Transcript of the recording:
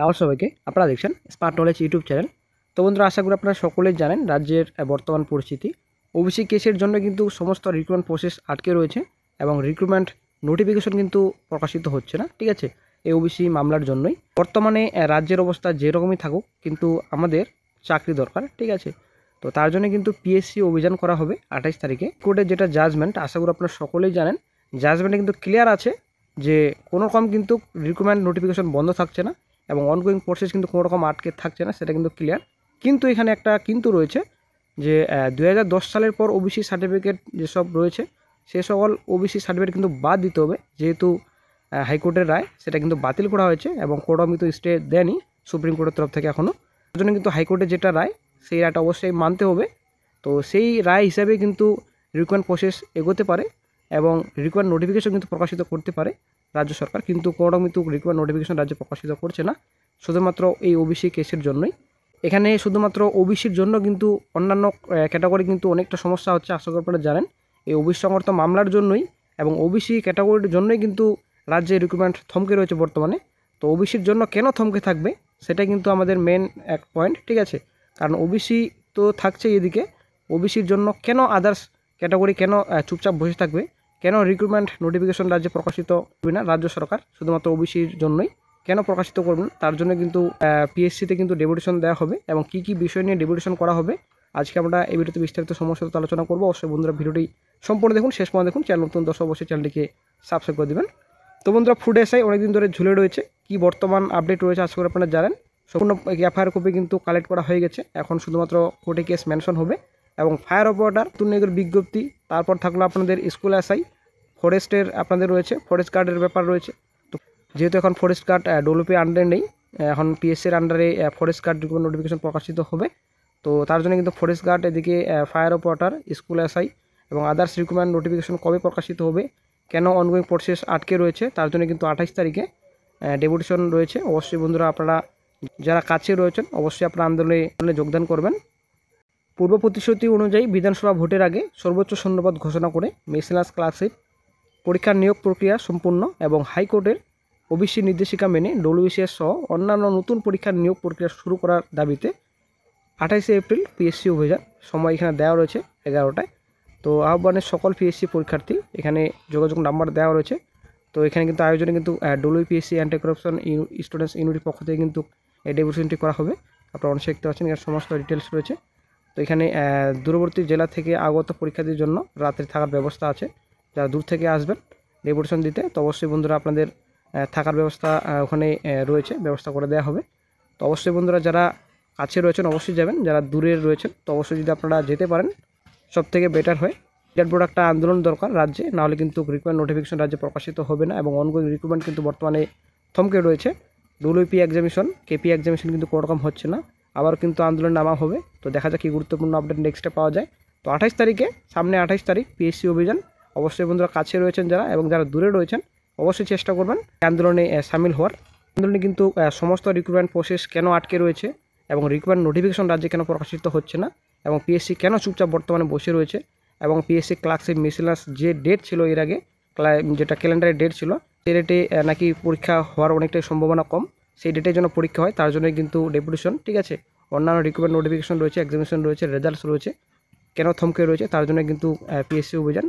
নমস্কার সবাইকে, আপনারা দেখছেন স্মার্ট নলেজ ইউটিউব চ্যানেল। তো বন্ধুরা, আশা করি আপনারা সকলেই জানেন রাজ্যের বর্তমান পরিস্থিতি। ওবিসি কেসের জন্য কিন্তু সমস্ত রিক্রুটমেন্ট প্রসেস আটকে রয়েছে এবং রিক্রুটমেন্ট নোটিফিকেশন কিন্তু প্রকাশিত হচ্ছে না। ঠিক আছে, এই ওবিসি মামলার জন্যই বর্তমানে রাজ্যের অবস্থা যেরকমই থাকুক, কিন্তু আমাদের চাকরি দরকার। ঠিক আছে, তো তার জন্য কিন্তু পিএসসি অভিযান করা হবে 28 তারিখে। কোর্টের যেটা জাজমেন্ট, আশা করি আপনারা সকলেই জানেন, জাজমেন্টে কিন্তু ক্লিয়ার আছে যে কোনো রকম কিন্তু রিক্রুটমেন্ট নোটিফিকেশন বন্ধ থাকছে না এবং অনগোয়িং প্রসেস কিন্তু কোনো রকম আটকে থাকছে না, সেটা কিন্তু ক্লিয়ার। কিন্তু এখানে একটা কিন্তু রয়েছে যে 2010 সালের পর ওবিসি সার্টিফিকেট যেসব রয়েছে সে সকল ওবিসি সার্টিফিকেট কিন্তু বাদ দিতে হবে, যেহেতু হাইকোর্টের রায় সেটা কিন্তু বাতিল করা হয়েছে এবং কোর্টও কিন্তু স্টে দেয়নি সুপ্রিম কোর্টের তরফ থেকে এখনও। তার জন্য কিন্তু হাইকোর্টের যেটা রায় সেই রায়টা অবশ্যই মানতে হবে। তো সেই রায় হিসাবে কিন্তু রিক্রুটমেন্ট প্রসেস এগোতে পারে এবং রিক্রুটমেন্ট নোটিফিকেশন কিন্তু প্রকাশিত করতে পারে রাজ্য সরকার। কিন্তু কোনো কিন্তু রিক্রুটমেন্ট নোটিফিকেশন রাজ্য প্রকাশিত করছে না, শুধুমাত্র এই ওবিসি কেসের জন্যই। এখানে শুধুমাত্র ওবিসির জন্য কিন্তু অন্যান্য ক্যাটাগরি কিন্তু অনেকটা সমস্যা হচ্ছে, আশা করি আপনারা জানেন। এই ওবিসি সংক্রান্ত মামলার জন্যই এবং ওবিসি ক্যাটাগরির জন্যই কিন্তু রাজ্যে রিক্রুটমেন্ট থমকে রয়েছে বর্তমানে। তো ওবিসির জন্য কেন থমকে থাকবে সেটা কিন্তু আমাদের মেন এক পয়েন্ট। ঠিক আছে, কারণ ওবিসি তো থাকছে এদিকে, ওবিসির জন্য কেন আদার্স ক্যাটাগরি কেন চুপচাপ বসে থাকবে, কেন রিক্রুটমেন্ট নোটিফিকেশন রাজ্যে প্রকাশিত হবে না রাজ্য সরকার শুধুমাত্র ওবিসির জন্যই কেন প্রকাশিত করবেন, তার জন্য কিন্তু পিএসসিতে কিন্তু ডেপুটেশন দেওয়া হবে এবং কী কী বিষয় নিয়ে ডেপুটেশন করা হবে আজকে আমরা এই ভিডিওতে বিস্তারিত সমস্যা আলোচনা করবো। অবশ্যই বন্ধুরা ভিডিওটি সম্পূর্ণ দেখুন, শেষ পর্যন্ত দেখুন। চ্যানেল নতুন দর্শক অবশ্যই চ্যানেলটিকে সাবস্ক্রাইব করে দেবেন। তো বন্ধুরা, ফুড এসআই অনেকদিন ধরে ঝুলে রয়েছে, কি বর্তমান আপডেট রয়েছে আশা করি আপনারা জানেন। সম্পূর্ণ এফআইআর কপি কিন্তু কালেক্ট করা হয়ে গেছে, এখন শুধুমাত্র কোর্টে কেস মেনশন হবে এবং ফায়ার অপারেটর নতুন নিয়োগের বিজ্ঞপ্তি, তারপর থাকলো আপনাদের স্কুল এসআই, ফরেস্টের আপনাদের রয়েছে, ফরেস্ট গার্ডের ব্যাপার রয়েছে। তো যেহেতু এখন ফরেস্ট গার্ড ডব্লিউপি আন্ডারে নেই, এখন পিএসসির আন্ডারে ফরেস্ট গার্ড নোটিফিকেশন প্রকাশিত হবে। তো তার জন্য কিন্তু ফরেস্ট গার্ড, এদিকে ফায়ার অপারেটর, স্কুল এসআই এবং আদার্স রিক্রুটমেন্ট নোটিফিকেশন কবে প্রকাশিত হবে, কেন অনগোয়িং প্রসেস আটকে রয়েছে, তার জন্য কিন্তু 28 তারিখে ডেপুটেশন রয়েছে। অবশ্যই বন্ধুরা, আপনারা যারা কাছে রয়েছেন অবশ্যই আপনারা আন্দোলনে যোগদান করবেন। পূর্ব প্রতিশ্রুতি অনুযায়ী বিধানসভা ভোটের আগে সর্বোচ্চ শূন্যপদ ঘোষণা করে মেসেলাস ক্লাসিক পরীক্ষার নিয়োগ প্রক্রিয়া সম্পূর্ণ এবং হাইকোর্টের ওবিসি নির্দেশিকা মেনে ডব্লিউবিসিএস সহ অন্যান্য নতুন পরীক্ষার নিয়োগ প্রক্রিয়া শুরু করার দাবিতে 28শে এপ্রিল পিএসসি অভিযান, সময় এখানে দেওয়া রয়েছে 11টায়। তো আহ্বানের সকল পিএসসি পরীক্ষার্থী, এখানে যোগাযোগ নাম্বার দেওয়া রয়েছে। তো এখানে কিন্তু আয়োজনে কিন্তু ডব্লিউপিএসসি অ্যান্টি করাপশন স্টুডেন্টস ইউনিটির পক্ষ থেকে কিন্তু এই ডেপুটেশনটি করা হবে। আপনারা অনেক দেখতে পাচ্ছেন, এর সমস্ত ডিটেলস রয়েছে। তো এখানে দূরবর্তী জেলা থেকে আগত পরীক্ষার্থীর জন্য রাত্রে থাকার ব্যবস্থা আছে। যারা দূর থেকে আসবেন ডেপুটেশন দিতে, তো অবশ্যই বন্ধুরা আপনাদের থাকার ব্যবস্থা ওখানে রয়েছে, ব্যবস্থা করে দেওয়া হবে। তো অবশ্যই বন্ধুরা যারা কাছে রয়েছেন অবশ্যই যাবেন, যারা দূরে রয়েছেন তো অবশ্যই যদি আপনারা যেতে পারেন সব থেকে বেটার হয়। বিরাট বড় একটা আন্দোলন দরকার রাজ্যে, নাহলে কিন্তু রিক্রুটমেন্ট নোটিফিকেশন রাজ্যে প্রকাশিত হবে না এবং অনগোয়িং রিক্রুটমেন্ট কিন্তু বর্তমানে থমকে রয়েছে। ডব্লিউপি এক্সামিশন, কেপি এক্সামিশন কিন্তু কোনোরকম হচ্ছে না, আবার কিন্তু আন্দোলন নামা হবে। তো দেখা যাক কি গুরুত্বপূর্ণ আপডেট নেক্সটে পাওয়া যায়। তো 28 তারিখে, সামনে 28 তারিখ পিএসসি অভিযান। অবশ্যই বন্ধুরা কাছে রয়েছেন যারা এবং যারা দূরে রয়েছেন অবশ্যই চেষ্টা করবেন আন্দোলনে সামিল হওয়ার। আন্দোলনে কিন্তু সমস্ত রিক্রুটমেন্ট প্রসেস কেন আটকে রয়েছে এবং রিক্রুটমেন্ট নোটিফিকেশন রাজ্যে কেন প্রকাশিত হচ্ছে না এবং পিএসসি কেন চুপচাপ বর্তমানে বসে রয়েছে এবং পিএসসি ক্লার্কশিপ মিসেলাস যে ডেট ছিল এর আগে, যেটা ক্যালেন্ডারের ডেট ছিল, সেই ডেটে নাকি পরীক্ষা হওয়ার অনেকটাই সম্ভাবনা কম, সেই ডেটের জন্য পরীক্ষা হয়, তার জন্য কিন্তু ডেপুটেশন। ঠিক আছে, অন্যান্য রিক্রুটমেন্ট নোটিফিকেশন রয়েছে, এক্সামিনেশন রয়েছে, রেজাল্টস রয়েছে, কেন থমকে রয়েছে তার জন্য কিন্তু পিএসসি অভিযান।